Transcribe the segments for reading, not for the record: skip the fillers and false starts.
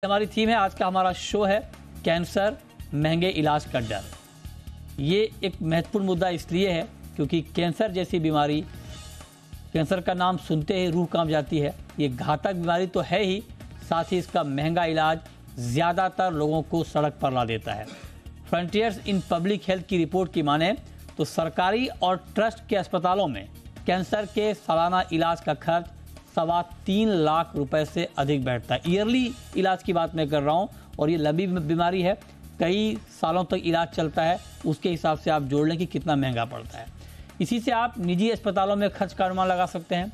हमारी थीम है, आज का हमारा शो है कैंसर महंगे इलाज का डर। ये एक महत्वपूर्ण मुद्दा इसलिए है क्योंकि कैंसर जैसी बीमारी, कैंसर का नाम सुनते ही रूह कांप जाती है। ये घातक बीमारी तो है ही, साथ ही इसका महंगा इलाज ज़्यादातर लोगों को सड़क पर ला देता है। फ्रंटियर्स इन पब्लिक हेल्थ की रिपोर्ट की माने तो सरकारी और ट्रस्ट के अस्पतालों में कैंसर के सालाना इलाज का खर्च 3.25 लाख रुपए से अधिक बैठता है। ईयरली इलाज की बात मैं कर रहा हूँ, और ये लंबी बीमारी है, कई सालों तक इलाज चलता है। उसके हिसाब से आप जोड़ लें कि कितना महंगा पड़ता है। इसी से आप निजी अस्पतालों में खर्च का अनुमान लगा सकते हैं।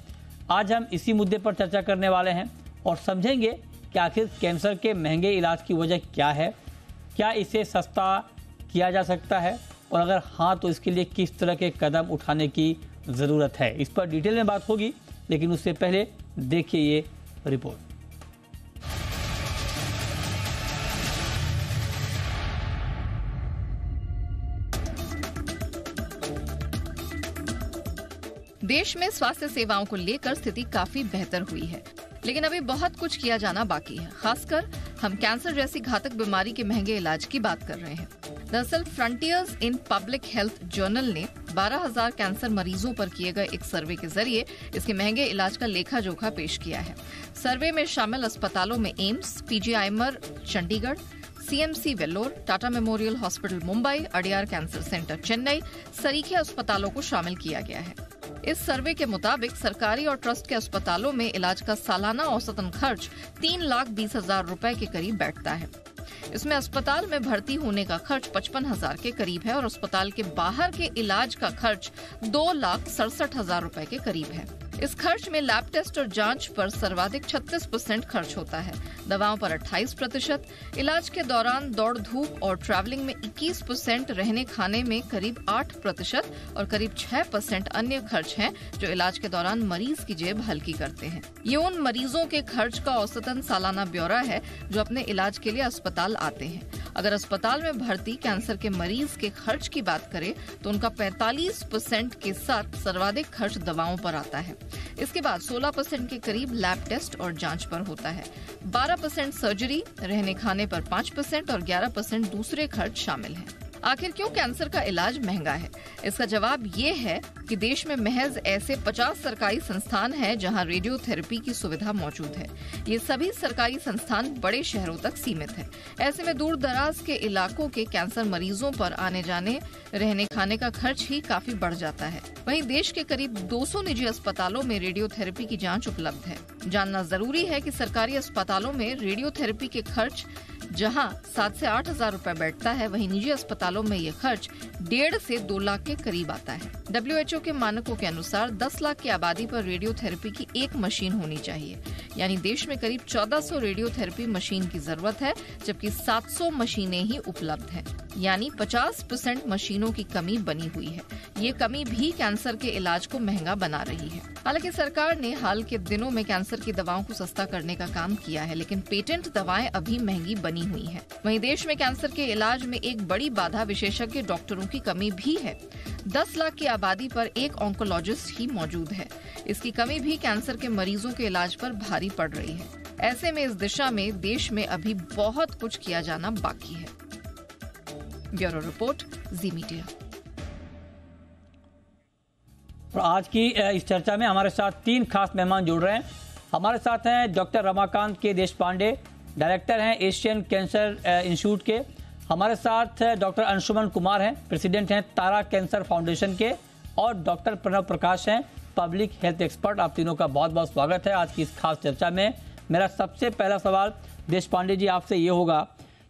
आज हम इसी मुद्दे पर चर्चा करने वाले हैं और समझेंगे कि आखिर कैंसर के महंगे इलाज की वजह क्या है, क्या इसे सस्ता किया जा सकता है, और अगर हाँ तो इसके लिए किस तरह के कदम उठाने की ज़रूरत है। इस पर डिटेल में बात होगी, लेकिन उससे पहले देखिए ये रिपोर्ट। देश में स्वास्थ्य सेवाओं को लेकर स्थिति काफी बेहतर हुई है, लेकिन अभी बहुत कुछ किया जाना बाकी है। खासकर हम कैंसर जैसी घातक बीमारी के महंगे इलाज की बात कर रहे हैं। दरअसल frontiers in public health journal ने 12,000 कैंसर मरीजों पर किए गए एक सर्वे के जरिए इसके महंगे इलाज का लेखा जोखा पेश किया है। सर्वे में शामिल अस्पतालों में AIIMS, PGIMER Chandigarh, CMC Vellore, Tata memorial hospital Mumbai, Adyar cancer centre Chennai सरीखे अस्पतालों को शामिल किया गया है। इस सर्वे के मुताबिक सरकारी और ट्रस्ट के अस्पतालों में इलाज का सालाना औसतन खर्च 3,20,000 रुपए के करीब बैठता है। इसमें अस्पताल में भर्ती होने का खर्च 55,000 के करीब है और अस्पताल के बाहर के इलाज का खर्च 2,67,000 रुपए के करीब है। इस खर्च में लैब टेस्ट और जांच पर सर्वाधिक 36% खर्च होता है, दवाओं पर 28%, इलाज के दौरान दौड़ धूप और ट्रैवलिंग में 21%, रहने खाने में करीब 8% और करीब 6% अन्य खर्च हैं जो इलाज के दौरान मरीज की जेब हल्की करते हैं। ये उन मरीजों के खर्च का औसतन सालाना ब्यौरा है जो अपने इलाज के लिए अस्पताल आते हैं। अगर अस्पताल में भर्ती कैंसर के मरीज के खर्च की बात करें तो उनका 45% के साथ सर्वाधिक खर्च दवाओं पर आता है। इसके बाद 16% के करीब लैब टेस्ट और जांच पर होता है, 12% सर्जरी, रहने खाने पर 5% और 11% दूसरे खर्च शामिल हैं। आखिर क्यों कैंसर का इलाज महंगा है? इसका जवाब ये है कि देश में महज ऐसे 50 सरकारी संस्थान हैं जहां रेडियोथेरेपी की सुविधा मौजूद है। ये सभी सरकारी संस्थान बड़े शहरों तक सीमित है। ऐसे में दूर दराज के इलाकों के कैंसर मरीजों पर आने जाने, रहने खाने का खर्च ही काफी बढ़ जाता है। वहीं देश के करीब 200 निजी अस्पतालों में रेडियोथेरेपी की जाँच उपलब्ध है। जानना जरूरी है कि सरकारी अस्पतालों में रेडियोथेरेपी के खर्च जहां 7 से 8,000 रुपए बैठता है, वहीं निजी अस्पतालों में ये खर्च 1.5 से 2 लाख के करीब आता है। WHO के मानकों के अनुसार 10 लाख की आबादी पर रेडियोथेरेपी की एक मशीन होनी चाहिए, यानी देश में करीब 1400 रेडियोथेरेपी मशीन की जरूरत है, जबकि 700 मशीनें ही उपलब्ध हैं, यानी 50% मशीनों की कमी बनी हुई है। ये कमी भी कैंसर के इलाज को महंगा बना रही है। हालांकि सरकार ने हाल के दिनों में कैंसर की दवाओं को सस्ता करने का काम किया है, लेकिन पेटेंट दवाएं अभी महंगी बनी हुई हैं। वहीं देश में कैंसर के इलाज में एक बड़ी बाधा विशेषज्ञ डॉक्टरों की कमी भी है। 10 लाख की आबादी पर एक ऑन्कोलॉजिस्ट ही मौजूद है। इसकी कमी भी कैंसर के मरीजों के इलाज पर भारी पड़ रही है। ऐसे में इस दिशा में देश में अभी बहुत कुछ किया जाना बाकी है। ब्यूरो रिपोर्ट, जी मीडिया। और आज की इस चर्चा में हमारे साथ 3 खास मेहमान जुड़ रहे हैं। हमारे साथ हैं डॉक्टर रमाकांत के देशपांडे, डायरेक्टर हैं एशियन कैंसर इंस्टीट्यूट के। हमारे साथ डॉक्टर अंशुमन कुमार हैं, प्रेसिडेंट हैं तारा कैंसर फाउंडेशन के, और डॉक्टर प्रणव प्रकाश हैं, पब्लिक हेल्थ एक्सपर्ट। आप तीनों का बहुत बहुत स्वागत है आज की इस खास चर्चा में। मेरा सबसे पहला सवाल देशपांडे जी आपसे ये होगा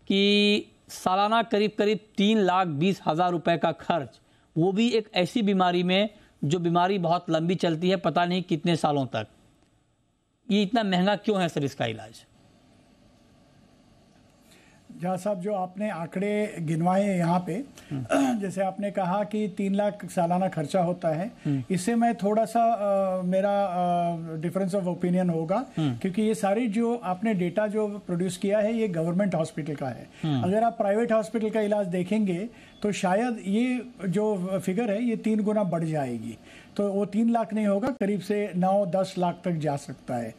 कि सालाना करीब 3,20,000 रुपए का खर्च, वो भी एक ऐसी बीमारी में जो बीमारी बहुत लंबी चलती है, पता नहीं कितने सालों तक, ये इतना महंगा क्यों है सर इसका इलाज? जहाँ साहब जो आपने आंकड़े गिनवाए यहाँ पे, जैसे आपने कहा कि 3 लाख सालाना खर्चा होता है, इससे मैं थोड़ा सा मेरा डिफरेंस ऑफ ओपिनियन होगा, क्योंकि ये सारी जो आपने डेटा जो प्रोड्यूस किया है ये गवर्नमेंट हॉस्पिटल का है। अगर आप प्राइवेट हॉस्पिटल का इलाज देखेंगे तो शायद ये जो फिगर है ये 3 गुना बढ़ जाएगी, तो वो 3 लाख नहीं होगा, करीब से 9-10 लाख तक जा सकता है।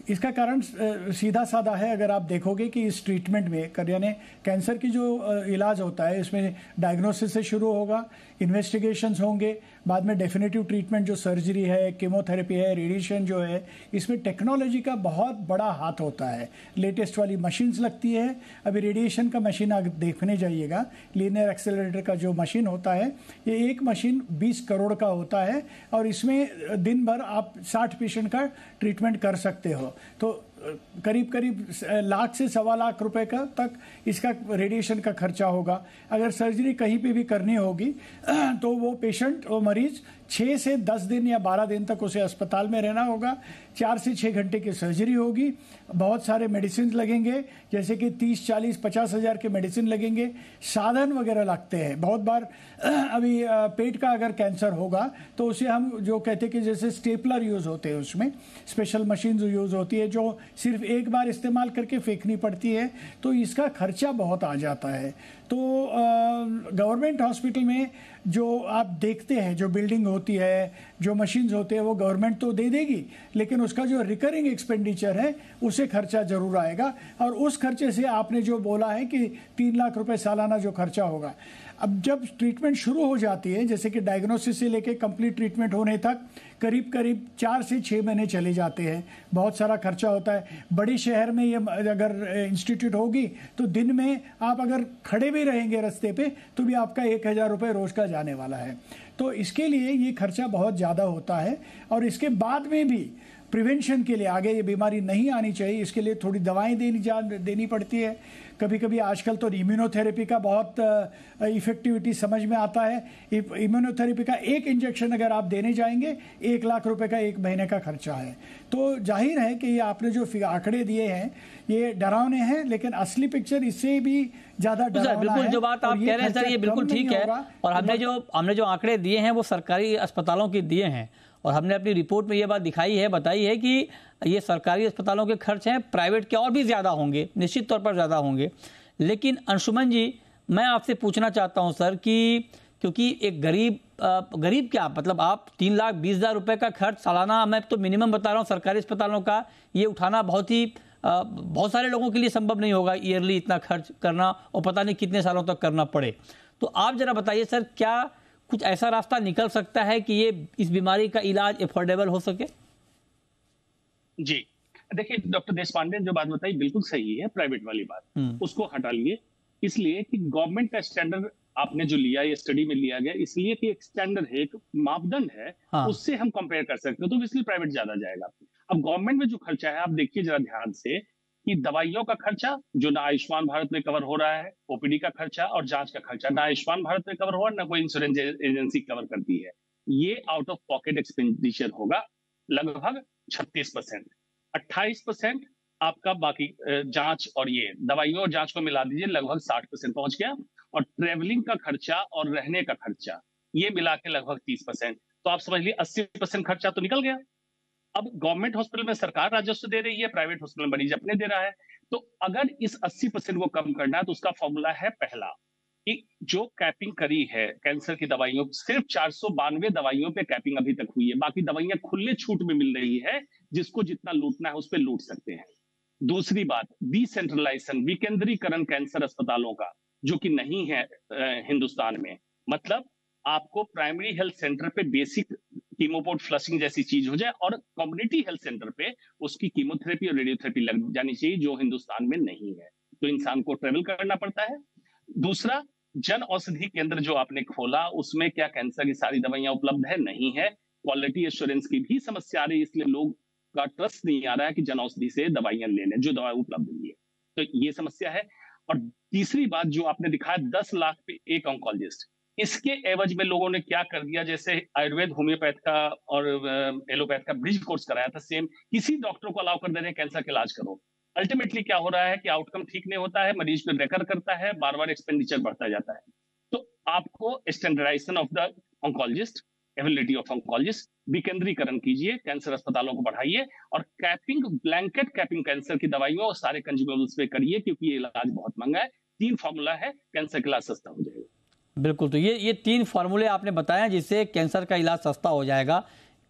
इसका कारण सीधा साधा है। अगर आप देखोगे कि इस ट्रीटमेंट में यानी कैंसर की जो इलाज होता है इसमें डायग्नोसिस से शुरू होगा, इन्वेस्टिगेशंस होंगे, बाद में डेफिनेटिव ट्रीटमेंट जो सर्जरी है, कीमोथेरेपी है, रेडिएशन जो है, इसमें टेक्नोलॉजी का बहुत बड़ा हाथ होता है। लेटेस्ट वाली मशीन्स लगती है। अभी रेडिएशन का मशीन आप देखने जाइएगा, लीनियर एक्सेलरेटर का जो मशीन होता है, ये एक मशीन 20 करोड़ का होता है और इसमें दिन भर आप 60 पेशेंट का ट्रीटमेंट कर सकते हो। तो करीब करीब लाख से सवा लाख रुपए का तक इसका रेडिएशन का खर्चा होगा। अगर सर्जरी कहीं पे भी करनी होगी तो वो पेशेंट, वो मरीज 6 से 10 दिन या 12 दिन तक उसे अस्पताल में रहना होगा। 4 से 6 घंटे की सर्जरी होगी। बहुत सारे मेडिसिन लगेंगे, जैसे कि 30, 40, 50 हज़ार के मेडिसिन लगेंगे। साधन वगैरह लगते हैं। बहुत बार अभी पेट का अगर कैंसर होगा तो उसे हम जो कहते हैं कि जैसे स्टेपलर यूज़ होते हैं, उसमें स्पेशल मशीन यूज़ होती है जो सिर्फ एक बार इस्तेमाल करके फेंकनी पड़ती है, तो इसका खर्चा बहुत आ जाता है। तो गवर्नमेंट हॉस्पिटल में जो आप देखते हैं, जो बिल्डिंग होती है, जो मशीन्स होते हैं, वो गवर्नमेंट तो दे देगी, लेकिन उसका जो रिकरिंग एक्सपेंडिचर है उसे खर्चा जरूर आएगा। और उस खर्चे से आपने जो बोला है कि 3 लाख रुपए सालाना जो खर्चा होगा, अब जब ट्रीटमेंट शुरू हो जाती है, जैसे कि डायग्नोसिस से लेके कंप्लीट ट्रीटमेंट होने तक करीब करीब 4 से 6 महीने चले जाते हैं। बहुत सारा खर्चा होता है। बड़ी शहर में ये अगर इंस्टीट्यूट होगी तो दिन में आप अगर खड़े भी रहेंगे रास्ते पे तो भी आपका 1,000 रुपये रोज का जाने वाला है। तो इसके लिए ये खर्चा बहुत ज़्यादा होता है। और इसके बाद में भी प्रिवेंशन के लिए, आगे ये बीमारी नहीं आनी चाहिए, इसके लिए थोड़ी दवाएं देनी पड़ती है। कभी कभी आजकल तो इम्यूनोथेरेपी का बहुत इफेक्टिविटी समझ में आता है। इम्यूनोथेरेपी का एक इंजेक्शन अगर आप देने जाएंगे 1 लाख रुपए का 1 महीने का खर्चा है। तो जाहिर है कि ये आपने जो आंकड़े दिए हैं ये डरावने हैं, लेकिन असली पिक्चर इससे भी ज्यादा डरावना बिल्कुल है। जो बात आप कह रहे हैं सर, ये बिल्कुल ठीक है। और हमने जो आंकड़े दिए हैं वो सरकारी अस्पतालों के दिए हैं, और हमने अपनी रिपोर्ट में ये बात बताई है कि ये सरकारी अस्पतालों के खर्च हैं, प्राइवेट के और भी ज़्यादा होंगे, निश्चित तौर पर ज़्यादा होंगे। लेकिन अंशुमन जी, मैं आपसे पूछना चाहता हूं सर कि क्योंकि एक गरीब क्या, मतलब आप 3,20,000 रुपए का खर्च सालाना, मैं तो मिनिमम बता रहा हूं सरकारी अस्पतालों का, ये उठाना बहुत सारे लोगों के लिए संभव नहीं होगा ईयरली इतना खर्च करना, और पता नहीं कितने सालों तक करना पड़े। तो आप जरा बताइए सर, क्या कुछ ऐसा रास्ता निकल सकता है कि ये इस बीमारी का इलाज एफोर्डेबल हो सके? जी देखिए, डॉक्टर देशपांडे ने जो बात बताई बिल्कुल सही है। प्राइवेट वाली बात उसको हटा लिए, इसलिए कि गवर्नमेंट का स्टैंडर्ड आपने जो लिया, ये स्टडी में लिया गया इसलिए कि एक स्टैंडर्ड है, एक मापदंड है। हाँ। उससे हम कंपेयर कर सकते हैं, तो इसलिए प्राइवेट ज्यादा जाएगा। अब गवर्नमेंट में जो खर्चा है, आप देखिए जरा ध्यान से कि दवाइयों का खर्चा जो ना आयुष्मान भारत में कवर हो रहा है, ओपीडी का खर्चा और जांच का खर्चा ना आयुष्मान भारत में कवर हो रहा है, ना कोई इंश्योरेंस एजेंसी कवर करती है। ये आउट ऑफ पॉकेट एक्सपेंडिचर होगा लगभग 36%। 28% आपका बाकी जांच और ये दवाइयों और जांच को मिला दीजिए, लगभग 60% पहुंच गया। और ट्रेवलिंग का खर्चा और रहने का खर्चा ये मिला के लगभग 30%। तो आप समझ लीजिए 80% खर्चा तो निकल गया। अब गवर्नमेंट हॉस्पिटल में सरकार राजस्व दे रही है, प्राइवेट हॉस्पिटल में मरीज अपने दे रहा है। तो अगर इस 80% को कम करना है तो उसका फॉर्मूला है पहला, कि जो कैपिंग करी है कैंसर की दवाइयों, सिर्फ 492 दवाइयों पे कैपिंग अभी तक हुई है, बाकी दवाइयां खुले छूट में मिल रही है, जिसको जितना लूटना है उस पर लूट सकते हैं। दूसरी बात, डिसेंट्रलाइजेशन, विकेंद्रीकरण कैंसर अस्पतालों का, जो कि नहीं है हिंदुस्तान में। मतलब आपको प्राइमरी हेल्थ सेंटर पे बेसिक कीमोपोर्ट फ्लशिंग जैसी चीज हो जाए और कम्युनिटी हेल्थ सेंटर पे उसकी कीमोथेरेपी और रेडियोथेरेपी लग जानी चाहिए, जो हिंदुस्तान में नहीं है। तो इंसान को ट्रेवल करना पड़ता है। दूसरा, जन औषधि केंद्र जो आपने खोला, उसमें क्या कैंसर की सारी दवाइयां उपलब्ध है? नहीं है। क्वालिटी एश्योरेंस की भी समस्या आ रही है, इसलिए लोग का ट्रस्ट नहीं आ रहा है कि जन औषधि से दवाइयां ले लें जो दवा उपलब्ध नहीं है। तो ये समस्या है। और तीसरी बात जो आपने दिखाया 10 लाख पे एक ऑन्कोलॉजिस्ट, इसके एवज में लोगों ने क्या कर दिया, जैसे आयुर्वेद होम्योपैथ का और एलोपैथ का ब्रिज कोर्स कराया था, सेम किसी डॉक्टर को अलाउ कर दे रहे हैं कैंसर का इलाज करो। अल्टीमेटली क्या हो रहा है कि आउटकम ठीक नहीं होता है, मरीज को रेकर करता है, बार बार एक्सपेंडिचर बढ़ता जाता है। तो आपको standardization of the oncologist, ability of oncologist, विकेंद्रीकरण कीजिए, कैंसर अस्पतालों को बढ़ाइए और कैपिंग, ब्लैंकेट कैपिंग कैंसर की दवाइयों और सारे कंज्यूमेबल्स पे करिए, क्योंकि ये इलाज बहुत महंगा है। 3 फॉर्मूला है, कैंसर का इलाज सस्ता हो जाएगा। बिल्कुल, तो ये 3 फार्मूले आपने बताया जिससे कैंसर का इलाज सस्ता हो जाएगा।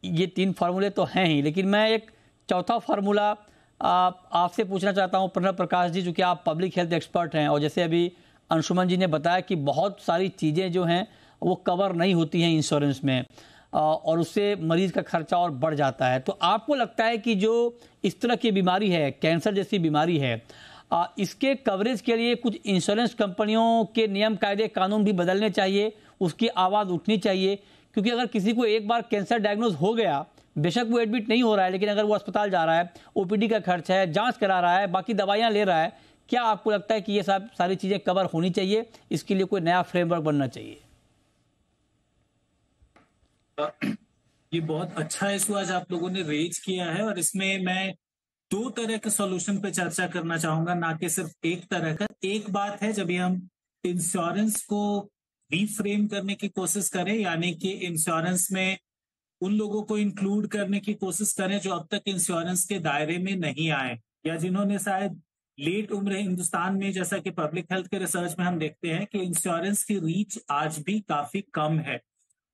ये 3 फार्मूले तो हैं ही, लेकिन मैं एक चौथा फार्मूला आपसे पूछना चाहता हूं प्रणव प्रकाश जी, चूंकि आप पब्लिक हेल्थ एक्सपर्ट हैं और जैसे अभी अंशुमन जी ने बताया कि बहुत सारी चीज़ें जो हैं वो कवर नहीं होती हैं इंश्योरेंस में और उससे मरीज का खर्चा और बढ़ जाता है, तो आपको लगता है कि जो इस तरह की बीमारी है, कैंसर जैसी बीमारी है, इसके कवरेज के लिए कुछ इंश्योरेंस कंपनियों के नियम कायदे कानून भी बदलने चाहिए, उसकी आवाज़ उठनी चाहिए? क्योंकि अगर किसी को एक बार कैंसर डायग्नोज हो गया, बेशक वो एडमिट नहीं हो रहा है, लेकिन अगर वो अस्पताल जा रहा है, ओपीडी का खर्च है, जांच करा रहा है, बाकी दवाइयां ले रहा है, क्या आपको लगता है कि ये सब सारी चीज़ें कवर होनी चाहिए? इसके लिए कोई नया फ्रेमवर्क बनना चाहिए? ये बहुत अच्छा इशू आज आप लोगों ने रेज किया है और इसमें मैं दो तरह के सॉल्यूशन पे चर्चा करना चाहूंगा, ना कि सिर्फ एक तरह का। एक बात है जब हम इंश्योरेंस को रीफ्रेम करने की कोशिश करें, यानी कि इंश्योरेंस में उन लोगों को इंक्लूड करने की कोशिश करें जो अब तक इंश्योरेंस के दायरे में नहीं आए या जिन्होंने शायद लेट उम्र हिंदुस्तान में, जैसा कि पब्लिक हेल्थ के रिसर्च में हम देखते हैं कि इंश्योरेंस की रीच आज भी काफी कम है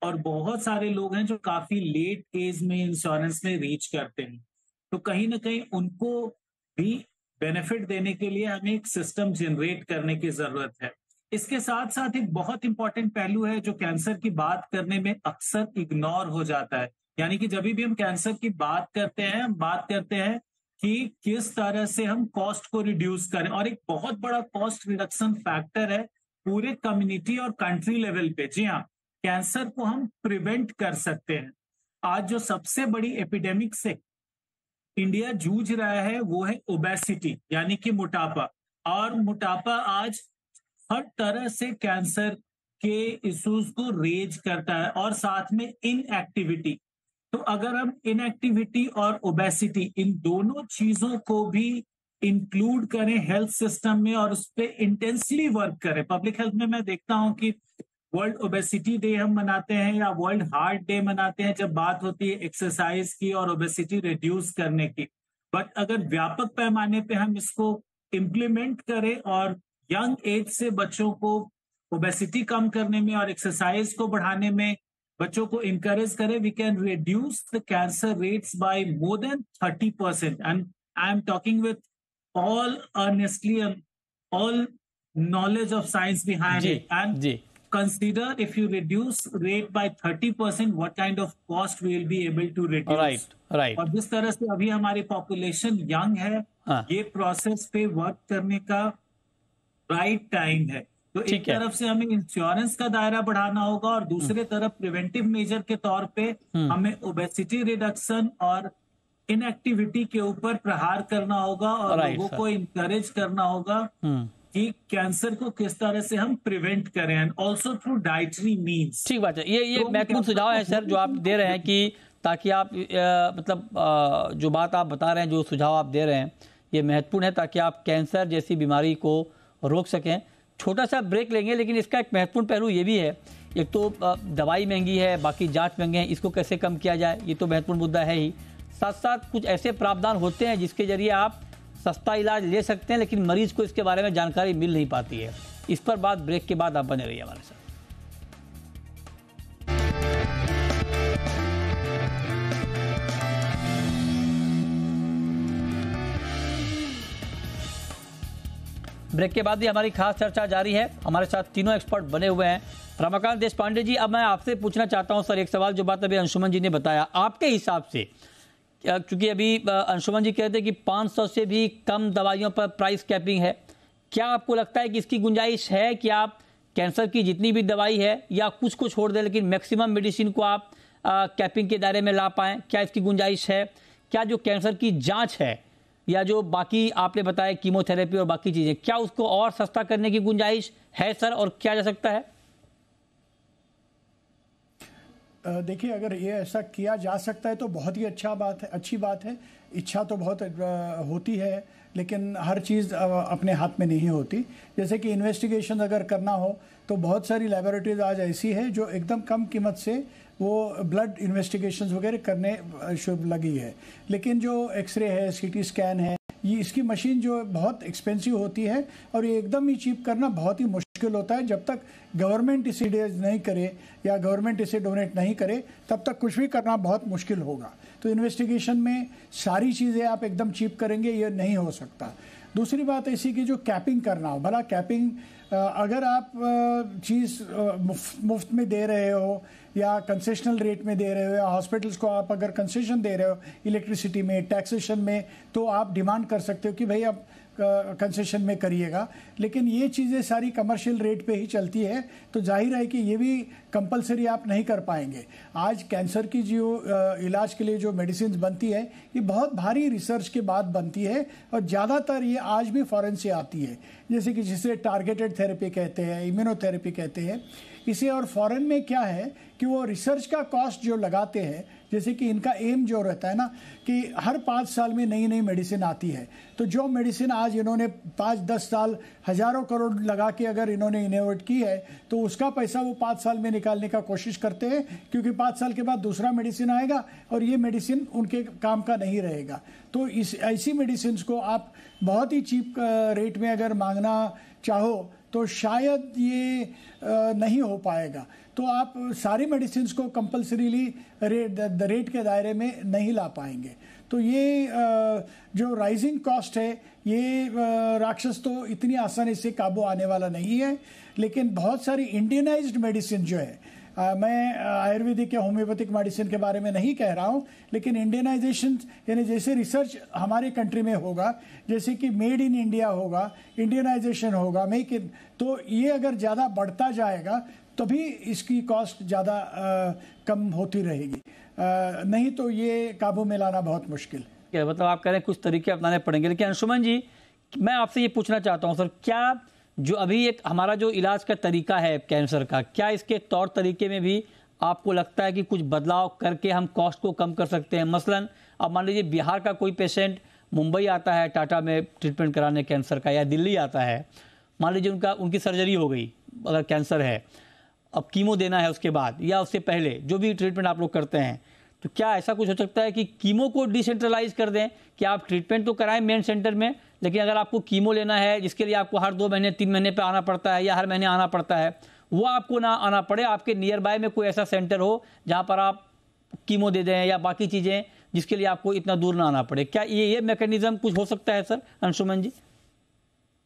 और बहुत सारे लोग हैं जो काफी लेट एज में इंश्योरेंस में रीच करते हैं। तो कहीं ना कहीं उनको भी बेनिफिट देने के लिए हमें एक सिस्टम जनरेट करने की जरूरत है। इसके साथ साथ एक बहुत इंपॉर्टेंट पहलू है जो कैंसर की बात करने में अक्सर इग्नोर हो जाता है, यानी कि जब भी हम कैंसर की बात करते हैं, हम बात करते हैं कि किस तरह से हम कॉस्ट को रिड्यूस करें, और एक बहुत बड़ा कॉस्ट रिडक्शन फैक्टर है पूरे कम्युनिटी और कंट्री लेवल पे। जी हाँ, कैंसर को हम प्रिवेंट कर सकते हैं। आज जो सबसे बड़ी एपिडेमिक से इंडिया जूझ रहा है वो है ओबेसिटी, यानी कि मोटापा। और मोटापा आज हर तरह से कैंसर के इश्यूज को रेज करता है और साथ में इनएक्टिविटी। तो अगर हम इनएक्टिविटी और ओबेसिटी इन दोनों चीजों को भी इंक्लूड करें हेल्थ सिस्टम में और उस पर इंटेंसली वर्क करें। पब्लिक हेल्थ में मैं देखता हूं कि वर्ल्ड ओबेसिटी डे हम मनाते हैं या वर्ल्ड हार्ट डे मनाते हैं जब बात होती है एक्सरसाइज की और ओबेसिटी रिड्यूस करने की। बट अगर व्यापक पैमाने पे हम इसको इम्प्लीमेंट करें और यंग एज से बच्चों को ओबेसिटी कम करने में और एक्सरसाइज को बढ़ाने में बच्चों को इंकरेज करें, we can reduce the cancer rates by more than 30%। And I am talking with all earnestly and all knowledge of science behind it. And consider if you reduce rate by 30%, what kind of cost we will be able to reduce. Right. और जिस तरह से अभी हमारी population young है, ये process पे work करने का राइट टाइम है। तो एक तरफ से हमें इंश्योरेंस का दायरा बढ़ाना होगा और दूसरे तरफ प्रिवेंटिव मेजर के तौर पे हमें ओबेसिटी रिडक्शन और इनएक्टिविटी के ऊपर प्रहार करना होगा और लोगों को इंकरेज करना होगा कि कैंसर को किस तरह से हम प्रिवेंट करें, and also through dietary means. ठीक बात है, ये महत्वपूर्ण सुझाव है सर जो आप दे रहे हैं कि ताकि आप जो बात आप बता रहे हैं, जो सुझाव आप दे रहे हैं, ये महत्वपूर्ण है ताकि आप कैंसर जैसी बीमारी को रोक सकें। छोटा सा ब्रेक लेंगे, लेकिन इसका एक महत्वपूर्ण पहलू ये भी है, एक तो दवाई महंगी है, बाकी जांच महंगे हैं, इसको कैसे कम किया जाए, ये तो महत्वपूर्ण मुद्दा है ही। साथ साथ कुछ ऐसे प्रावधान होते हैं जिसके जरिए आप सस्ता इलाज ले सकते हैं, लेकिन मरीज को इसके बारे में जानकारी मिल नहीं पाती है। इस पर बात ब्रेक के बाद आप बने रहिए हमारे साथ। ब्रेक के बाद भी हमारी खास चर्चा जारी है। हमारे साथ तीनों एक्सपर्ट बने हुए हैं। रमाकांत देशपांडे जी, अब मैं आपसे पूछना चाहता हूं सर एक सवाल, जो बात अभी अंशुमन जी ने बताया, आपके हिसाब से, क्योंकि अभी अंशुमन जी कहते हैं कि 500 से भी कम दवाइयों पर प्राइस कैपिंग है, क्या आपको लगता है कि इसकी गुंजाइश है कि आप कैंसर की जितनी भी दवाई है या कुछ को छोड़ दें, लेकिन मैक्सिमम मेडिसिन को आप कैपिंग के दायरे में ला पाएं? क्या इसकी गुंजाइश है? क्या जो कैंसर की जांच है या जो बाकी आपने बताया कीमोथेरेपी और बाकी चीजें, क्या उसको और सस्ता करने की गुंजाइश है सर, और क्या जा सकता है? देखिए, अगर ये ऐसा किया जा सकता है तो बहुत ही अच्छी बात है। इच्छा तो बहुत होती है, लेकिन हर चीज़ अपने हाथ में नहीं होती। जैसे कि इन्वेस्टिगेशन अगर करना हो तो बहुत सारी लैबोरेटरीज आज ऐसी है जो एकदम कम कीमत से वो ब्लड इन्वेस्टिगेशंस वगैरह करने शुरू लगी है। लेकिन जो एक्सरे है, सीटी स्कैन है, ये इसकी मशीन जो बहुत एक्सपेंसिव होती है और ये एकदम ही चीप करना बहुत ही मुश्किल मुश्किल होता है। जब तक गवर्नमेंट इसे नहीं करे या गवर्नमेंट इसे डोनेट नहीं करे तब तक कुछ भी करना बहुत मुश्किल होगा। तो इन्वेस्टिगेशन में सारी चीज़ें आप एकदम चीप करेंगे ये नहीं हो सकता। दूसरी बात ऐसी कि जो कैपिंग करना हो, भला कैपिंग अगर आप चीज़ मुफ्त में दे रहे हो या कंसेशनल रेट में दे रहे हो या हॉस्पिटल्स को आप अगर कंसेशन दे रहे हो इलेक्ट्रिसिटी में, टैक्सेशन में, तो आप डिमांड कर सकते हो कि भाई आप कंसेशन में करिएगा। लेकिन ये चीज़ें सारी कमर्शियल रेट पे ही चलती है, तो जाहिर है कि ये भी कंपलसरी आप नहीं कर पाएंगे। आज कैंसर की जो इलाज के लिए जो मेडिसिन बनती है ये बहुत भारी रिसर्च के बाद बनती है और ज़्यादातर ये आज भी फॉरेन से आती है, जैसे कि जिसे टारगेटेड थेरेपी कहते हैं, इम्यूनोथेरेपी कहते हैं इसे। और फॉरेन में क्या है कि वो रिसर्च का कॉस्ट जो लगाते हैं, जैसे कि इनका एम जो रहता है ना कि हर 5 साल में नई नई मेडिसिन आती है, तो जो मेडिसिन आज इन्होंने 5-10 साल हज़ारों करोड़ लगा के अगर इन्होंने इनोवेट की है तो उसका पैसा वो 5 साल में निकालने का कोशिश करते हैं, क्योंकि 5 साल के बाद दूसरा मेडिसिन आएगा और ये मेडिसिन उनके काम का नहीं रहेगा। तो ऐसी मेडिसिन को आप बहुत ही चीप रेट में अगर मांगना चाहो तो शायद ये नहीं हो पाएगा। तो आप सारी मेडिसिन को कंपल्सरीली रेट के दायरे में नहीं ला पाएंगे। तो ये जो राइजिंग कॉस्ट है ये राक्षस तो इतनी आसानी से काबू आने वाला नहीं है। लेकिन बहुत सारी इंडियनाइज्ड मेडिसिन जो है, मैं आयुर्वेदिक या होम्योपैथिक मेडिसिन के बारे में नहीं कह रहा हूँ, लेकिन इंडियनाइजेशन यानी जैसे रिसर्च हमारे कंट्री में होगा, जैसे कि मेड इन इंडिया होगा, इंडियनाइजेशन होगा, मेक इन, तो ये अगर ज़्यादा बढ़ता जाएगा तभी इसकी कॉस्ट ज़्यादा कम होती रहेगी, नहीं तो ये काबू में लाना बहुत मुश्किल है। मतलब आप कह रहे हैं कुछ तरीके अपनाने पड़ेंगे। लेकिन अंशुमन जी, मैं आपसे ये पूछना चाहता हूँ सर, क्या जो अभी एक हमारा जो इलाज का तरीका है कैंसर का, क्या इसके तौर तरीके में भी आपको लगता है कि कुछ बदलाव करके हम कॉस्ट को कम कर सकते हैं? मसलन अब मान लीजिए बिहार का कोई पेशेंट मुंबई आता है टाटा में ट्रीटमेंट कराने कैंसर का, या दिल्ली आता है, मान लीजिए उनकी सर्जरी हो गई अगर कैंसर है, अब कीमो देना है उसके बाद या उससे पहले जो भी ट्रीटमेंट आप लोग करते हैं, तो क्या ऐसा कुछ हो सकता है कि कीमो को डिसेंट्रलाइज कर दें कि आप ट्रीटमेंट तो कराएं मेन सेंटर में, लेकिन अगर आपको कीमो लेना है जिसके लिए आपको हर 2 महीने 3 महीने पे आना पड़ता है या हर महीने आना पड़ता है, वो आपको ना आना पड़े, आपके नियर बाय में कोई ऐसा सेंटर हो जहां पर आप कीमो दे दें या बाकी चीज़ें जिसके लिए आपको इतना दूर ना आना पड़े? क्या ये मैकेनिज्म कुछ हो सकता है सर अंशुमन जी?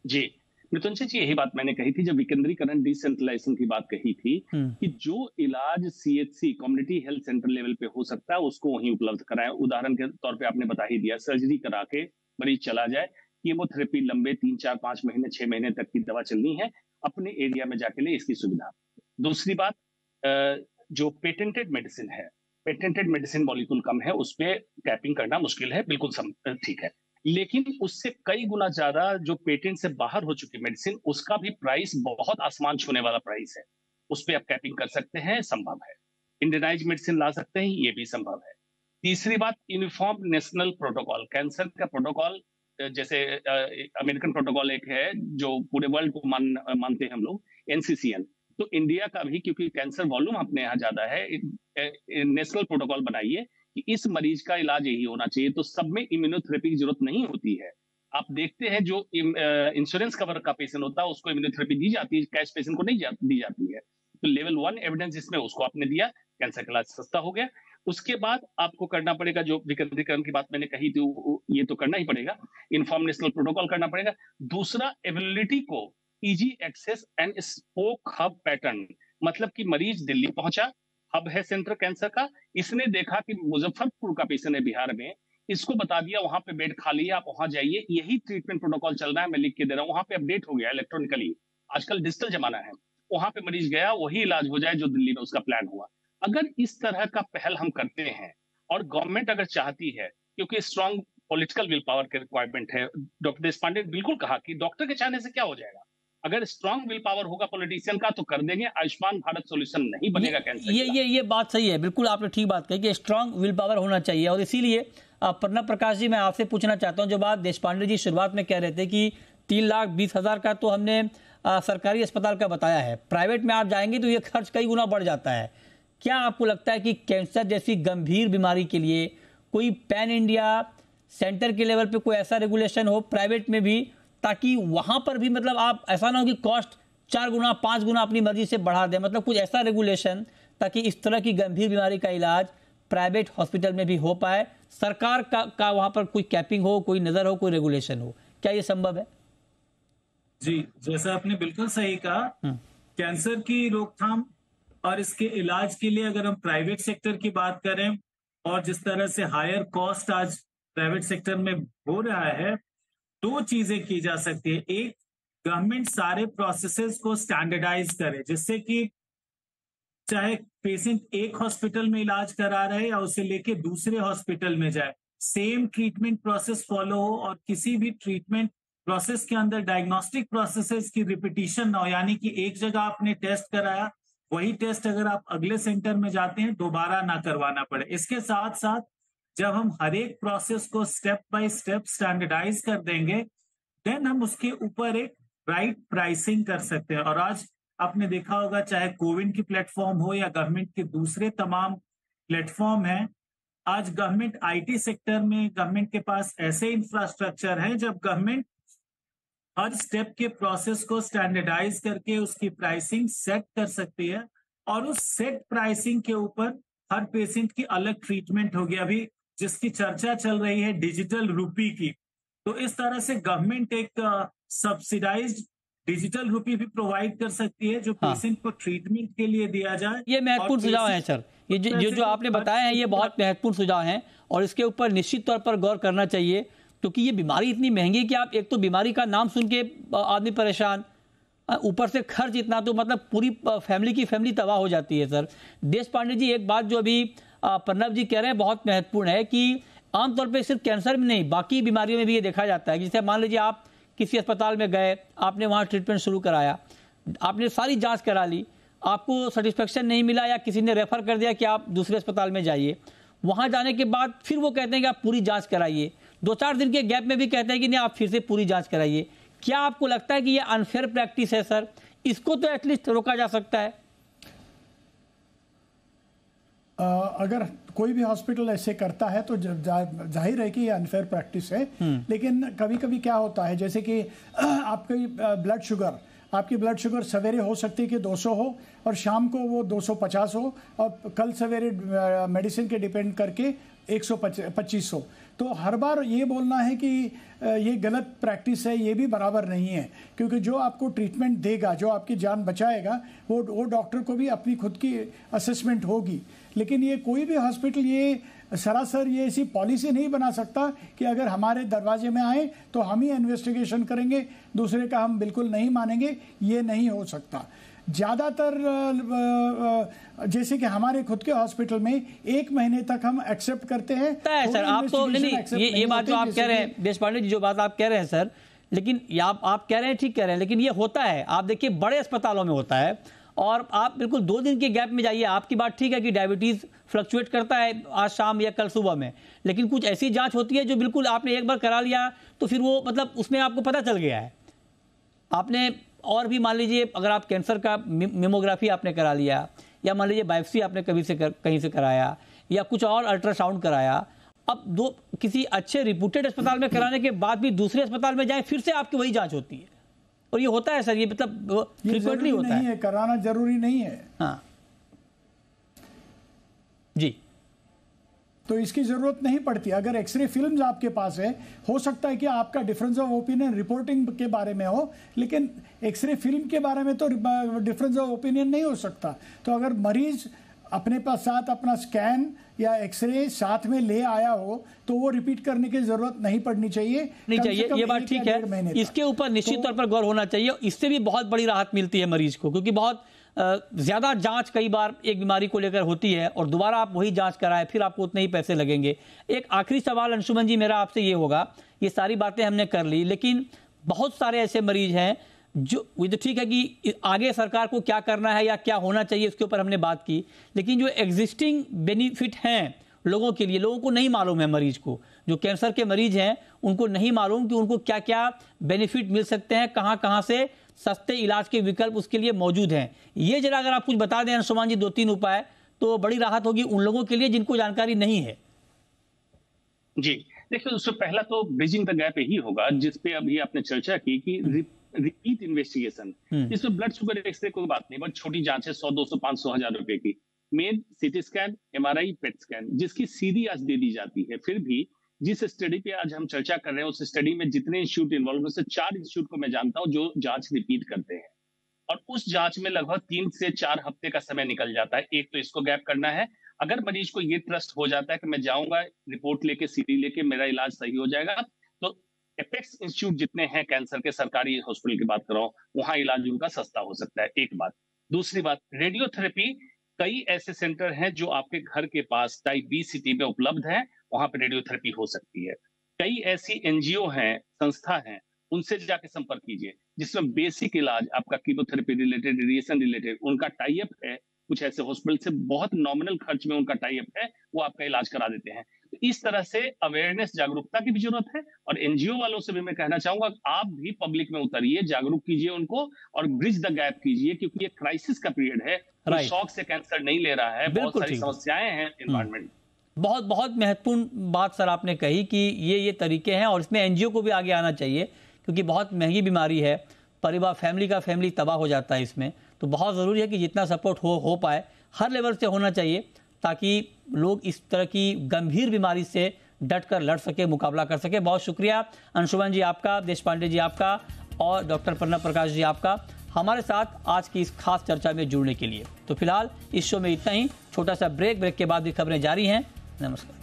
जी मृत्युंजय जी, यही बात मैंने कही थी जब विकेंद्रीकरण डिसेंट्रलाइजेशन की बात कही थी कि जो इलाज CHC community health centre level पे हो सकता है उसको वहीं उपलब्ध कराएं। उदाहरण के तौर पे आपने बता ही दिया, सर्जरी करा के मरीज चला जाए, कीमोथेरेपी लंबे 3-4-5 महीने 6 महीने तक की दवा चलनी है, अपने एरिया में जाके ले इसकी सुविधा। दूसरी बात, जो पेटेंटेड मेडिसिन है, पेटेंटेड मेडिसिन मॉलिक्यूल कम है, उस पर कैपिंग करना मुश्किल है, बिल्कुल ठीक है। लेकिन उससे कई गुना ज्यादा जो पेटेंट से बाहर हो चुकी मेडिसिन, उसका भी प्राइस बहुत आसमान छूने वाला प्राइस है, उस पर आप कैपिंग कर सकते हैं, संभव है। इंडियनाइज मेडिसिन ला सकते हैं, ये भी संभव है। तीसरी बात, यूनिफॉर्म नेशनल प्रोटोकॉल, कैंसर का प्रोटोकॉल जैसे अमेरिकन प्रोटोकॉल एक है जो पूरे वर्ल्ड को मानते हैं हम लोग, NCCN, तो इंडिया का भी, क्योंकि कैंसर वॉल्यूम अपने यहाँ ज्यादा है, नेशनल प्रोटोकॉल बनाइए कि इस मरीज का इलाज यही होना चाहिए, तो सब में इम्यूनोथेरेपी की जरूरत नहीं होती है। आप देखते हैं जो इंश्योरेंस कवर का पेशेंट होता है उसको इम्यूनोथेरेपी दी जाती है, कैश पेशेंट को नहीं दी जाती है। तो लेवल 1 एविडेंस जिसमें उसको आपने दिया, कैंसर का इलाज सस्ता हो गया। उसके बाद आपको करना पड़ेगा, जो विकेंद्रीकरण की बात मैंने कही थी, ये तो करना ही पड़ेगा, इन्फॉर्म नेशनल प्रोटोकॉल करना पड़ेगा। दूसरा, एबिलिटी को easy access and spoke hub pattern, मतलब कि मरीज दिल्ली पहुंचा, हब है सेंटर कैंसर का, इसने देखा कि मुजफ्फरपुर का पेशेंट है बिहार में, इसको बता दिया वहां पे बेड खाली है, आप वहां जाइए, यही ट्रीटमेंट प्रोटोकॉल चल रहा है, मैं लिख के दे रहा हूँ, वहां पे अपडेट हो गया इलेक्ट्रॉनिकली, आजकल डिजिटल जमाना है, वहां पे मरीज गया, वही इलाज हो जाए जो दिल्ली में उसका प्लान हुआ। अगर इस तरह का पहल हम करते हैं और गवर्नमेंट अगर चाहती है, क्योंकि स्ट्रॉन्ग पॉलिटिकल विल पावर के रिक्वायरमेंट है, डॉक्टर देशपांडे ने बिल्कुल कहा कि डॉक्टर के चाहने से क्या हो जाएगा, अगर स्ट्रॉन्ग विल पावर होगा पॉलिटिशियन का तो कर देंगे, आयुष्मान भारत सॉल्यूशन नहीं बनेगा कैंसर। ये बात सही है, बिल्कुल आपने ठीक बात कही कि स्ट्रॉन्ग विल पावर होना चाहिए। और इसीलिए प्रणब प्रकाश जी, मैं आपसे पूछना चाहता हूं, जो बात देशपांडे जी शुरुआत में कह रहे थे कि 3,20,000 का तो हमने सरकारी अस्पताल का बताया है, प्राइवेट में आप जाएंगे तो ये खर्च कई गुना बढ़ जाता है। क्या आपको लगता है कि कैंसर जैसी गंभीर बीमारी के लिए कोई पैन इंडिया सेंटर के लेवल पे कोई ऐसा रेगुलेशन हो प्राइवेट में भी, ताकि वहां पर भी मतलब आप ऐसा ना हो कि कॉस्ट 4 गुना 5 गुना अपनी मर्जी से बढ़ा दें, मतलब कुछ ऐसा रेगुलेशन ताकि इस तरह की गंभीर बीमारी का इलाज प्राइवेट हॉस्पिटल में भी हो पाए, सरकार का वहां पर कोई कैपिंग हो, कोई नजर हो, कोई रेगुलेशन हो, क्या ये संभव है? जी, जैसा आपने बिल्कुल सही कहा, कैंसर की रोकथाम और इसके इलाज के लिए अगर हम प्राइवेट सेक्टर की बात करें और जिस तरह से हायर कॉस्ट आज प्राइवेट सेक्टर में हो रहा है, 2 चीजें की जा सकती है। एक, गवर्नमेंट सारे प्रोसेसेस को स्टैंडर्डाइज करे, जिससे कि चाहे पेशेंट एक हॉस्पिटल में इलाज करा रहे या उसे लेके दूसरे हॉस्पिटल में जाए, सेम ट्रीटमेंट प्रोसेस फॉलो हो और किसी भी ट्रीटमेंट प्रोसेस के अंदर डायग्नोस्टिक प्रोसेसेस की रिपीटिशन ना हो, यानी कि एक जगह आपने टेस्ट कराया, वही टेस्ट अगर आप अगले सेंटर में जाते हैं दोबारा ना करवाना पड़े। इसके साथ साथ जब हम हर एक प्रोसेस को स्टेप बाय स्टेप स्टैंडर्डाइज कर देंगे, देन हम उसके ऊपर एक राइट प्राइसिंग कर सकते हैं। और आज आपने देखा होगा, चाहे कोविन की प्लेटफॉर्म हो या गवर्नमेंट के दूसरे तमाम प्लेटफॉर्म हैं, आज गवर्नमेंट आईटी सेक्टर में गवर्नमेंट के पास ऐसे इंफ्रास्ट्रक्चर है जब गवर्नमेंट हर स्टेप के प्रोसेस को स्टैंडर्डाइज करके उसकी प्राइसिंग सेट कर सकती है और उस सेट प्राइसिंग के ऊपर हर पेशेंट की अलग ट्रीटमेंट होगी। अभी जिसकी चर्चा चल रही है डिजिटल रूपी की, तो इस तरह से गवर्नमेंट एक सब्सिडाइज्ड डिजिटल रूपी भी प्रोवाइड कर सकती है जो पेशेंट को ट्रीटमेंट के लिए दिया जाए। ये महत्वपूर्ण सुझाव है सर, ये जो आपने बताया है ये बहुत महत्वपूर्ण सुझाव हैं और इसके ऊपर निश्चित तौर पर गौर करना चाहिए, क्योंकि ये बीमारी इतनी महंगी कि आप एक तो बीमारी का नाम सुन के आदमी परेशान, ऊपर से खर्च इतना, तो मतलब पूरी फैमिली की फैमिली तबाह हो जाती है। सर देश पांडे जी, एक बात जो अभी प्रणव जी कह रहे हैं बहुत महत्वपूर्ण है कि आमतौर पर सिर्फ कैंसर में नहीं, बाकी बीमारियों में भी ये देखा जाता है। जैसे मान लीजिए आप किसी अस्पताल में गए, आपने वहाँ ट्रीटमेंट शुरू कराया, आपने सारी जांच करा ली, आपको सेटिस्फेक्शन नहीं मिला या किसी ने रेफर कर दिया कि आप दूसरे अस्पताल में जाइए, वहाँ जाने के बाद फिर वो कहते हैं कि आप पूरी जांच कराइए, 2-4 दिन के गैप में भी कहते हैं कि नहीं आप फिर से पूरी जांच कराइए। क्या आपको लगता है कि ये अनफेयर प्रैक्टिस है सर? इसको तो एटलीस्ट रोका जा सकता है। अगर कोई भी हॉस्पिटल ऐसे करता है तो जाहिर है कि ये अनफेयर प्रैक्टिस है। लेकिन कभी कभी क्या होता है, जैसे कि आपकी ब्लड शुगर सवेरे हो सकती है कि 200 हो और शाम को वो 250 हो और कल सवेरे मेडिसिन के डिपेंड करके 125 हो। तो हर बार ये बोलना है कि ये गलत प्रैक्टिस है, ये भी बराबर नहीं है, क्योंकि जो आपको ट्रीटमेंट देगा, जो आपकी जान बचाएगा, वो डॉक्टर को भी अपनी खुद की असेसमेंट होगी। लेकिन ये कोई भी हॉस्पिटल ये सरासर ये ऐसी पॉलिसी नहीं बना सकता कि अगर हमारे दरवाजे में आए तो हम ही इन्वेस्टिगेशन करेंगे, दूसरे का हम बिल्कुल नहीं मानेंगे, ये नहीं हो सकता। ज़्यादातर जैसे कि हमारे खुद के हॉस्पिटल में 1 महीने तक हम एक्सेप्ट करते हैं। सर आप तो नहीं, ये बात जो आप कह रहे हैं देश पांडे जी, जो बात आप कह रहे हैं सर, लेकिन आप कह रहे हैं ठीक कह रहे हैं, लेकिन ये होता है, आप देखिए बड़े अस्पतालों में होता है और आप बिल्कुल 2 दिन के गैप में जाइए। आपकी बात ठीक है कि डायबिटीज फ्लक्चुएट करता है आज शाम या कल सुबह में, लेकिन कुछ ऐसी जांच होती है जो बिल्कुल आपने एक बार करा लिया तो फिर वो मतलब उसमें आपको पता चल गया है। आपने और भी मान लीजिए अगर आप कैंसर का मेमोग्राफी आपने करा लिया या मान लीजिए बायोप्सी आपने कहीं से कराया या कुछ और अल्ट्रासाउंड कराया, अब किसी अच्छे रिप्यूटेड अस्पताल में कराने के बाद भी दूसरे अस्पताल में जाए फिर से आपकी वही जांच होती है। और ये होता है सर, ये मतलब फ्रीक्वेंटली होता है। कराना जरूरी नहीं है। हाँ जी, तो इसकी जरूरत नहीं पड़ती। अगर एक्सरे फिल्म्स आपके पास है, हो सकता है कि आपका डिफरेंस ऑफ ओपिनियन रिपोर्टिंग के बारे में हो, लेकिन एक्सरे फिल्म के बारे में तो डिफरेंस ऑफ ओपिनियन नहीं हो सकता। तो अगर मरीज अपने पास साथ अपना स्कैन या एक्सरे साथ में ले आया हो तो वो रिपीट करने की जरूरत नहीं पड़नी चाहिए। ये बात ठीक है, इसके ऊपर निश्चित तौर पर गौर होना चाहिए। इससे भी बहुत बड़ी राहत मिलती है मरीज को, क्योंकि बहुत ज्यादा जांच कई बार एक बीमारी को लेकर होती है और दोबारा आप वही जांच कराएं, फिर आपको उतने ही पैसे लगेंगे। एक आखिरी सवाल अंशुमन जी मेरा आपसे ये होगा, ये सारी बातें हमने कर ली, लेकिन बहुत सारे ऐसे मरीज हैं जो, ये तो ठीक है कि आगे सरकार को क्या करना है या क्या होना चाहिए उसके ऊपर हमने बात की, लेकिन जो एग्जिस्टिंग बेनिफिट हैं लोगों के लिए, लोगों को नहीं मालूम है, मरीज को, जो कैंसर के मरीज हैं उनको नहीं मालूम कि उनको क्या क्या बेनिफिट मिल सकते हैं, कहां कहां से सस्ते इलाज के विकल्प उसके लिए मौजूद हैं। ये जरा अगर आप कुछ बता दें अंशुमान जी, 2-3 उपाय, तो बड़ी राहत होगी उन लोगों के लिए जिनको जानकारी नहीं है। जी देखिए, उससे पहला तो ब्रिजिंग द गैप यही होगा जिसपे अभी आपने चर्चा की कि रिपीट इन्वेस्टिगेशन, इसमें ब्लड शुगर एक्सरे कोई बात नहीं, बट छोटी जांच है 100, 200, 500, 1000 रुपए की। Main CT scan, MRI, PET scan, जिसकी सीधी आज दे दी जाती है। फिर भी जिस स्टडी पे आज हम चर्चा कर रहे हैं, उस स्टडी में जितने इंस्टीट्यूट इन्वॉल्व हैं, उससे 4 इंस्टीट्यूट को मैं जानता हूं जो जांच रिपीट करते हैं, और उस जांच में लगभग 3 से 4 हफ्ते का समय निकल जाता है। एक तो इसको गैप करना है। अगर मरीज को ये ट्रस्ट हो जाता है कि मैं जाऊंगा रिपोर्ट लेके, सीटी लेके, मेरा इलाज सही हो जाएगा, तो एपेक्स इंस्टीट्यूट जितने हैं कैंसर के सरकारी हॉस्पिटल की बात कर रहा हूं, वहां इलाज उनका सस्ता हो सकता है। एक बात। दूसरी बात, रेडियोथेरेपी, कई ऐसे सेंटर हैं जो आपके घर के पास टाइप बी सिटी में उपलब्ध है, वहां पर रेडियोथेरेपी हो सकती है। कई ऐसी NGO हैं, संस्था हैं, उनसे जाके संपर्क कीजिए जिसमें बेसिक इलाज आपका कीमोथेरेपी रिलेटेड, रेडिएशन रिलेटेड, उनका टाई अप है। कुछ ऐसे हॉस्पिटल से बहुत नॉमिनल खर्च में उनका टाई अप है, वो आपका इलाज करा देते हैं। तो इस तरह से अवेयरनेस, जागरूकता की भी जरूरत है। और NGO वालों से भी मैं कहना चाहूंगा, आप भी पब्लिक में उतरिए, जागरूक कीजिए उनको और ब्रिज द गैप कीजिए, क्योंकि ये क्राइसिस का पीरियड है। शौक से कैंसर नहीं ले रहा है, बहुत सारी समस्याएं हैं एनवायरमेंट। बहुत बहुत महत्वपूर्ण बात सर आपने कही कि ये तरीके हैं, और इसमें NGO को भी आगे आना चाहिए, क्योंकि बहुत महंगी बीमारी है, परिवार, फैमिली तबाह हो जाता है इसमें। तो बहुत ज़रूरी है कि जितना सपोर्ट हो पाए हर लेवल से होना चाहिए, ताकि लोग इस तरह की गंभीर बीमारी से डट कर लड़ सके, मुकाबला कर सके। बहुत शुक्रिया अंशुमन जी आपका, देशपांडे जी आपका, और डॉक्टर प्रणव प्रकाश जी आपका हमारे साथ आज की इस खास चर्चा में जुड़ने के लिए। तो फिलहाल इस शो में इतना ही। छोटा सा ब्रेक के बाद भी खबरें जारी हैं। नमस्कार।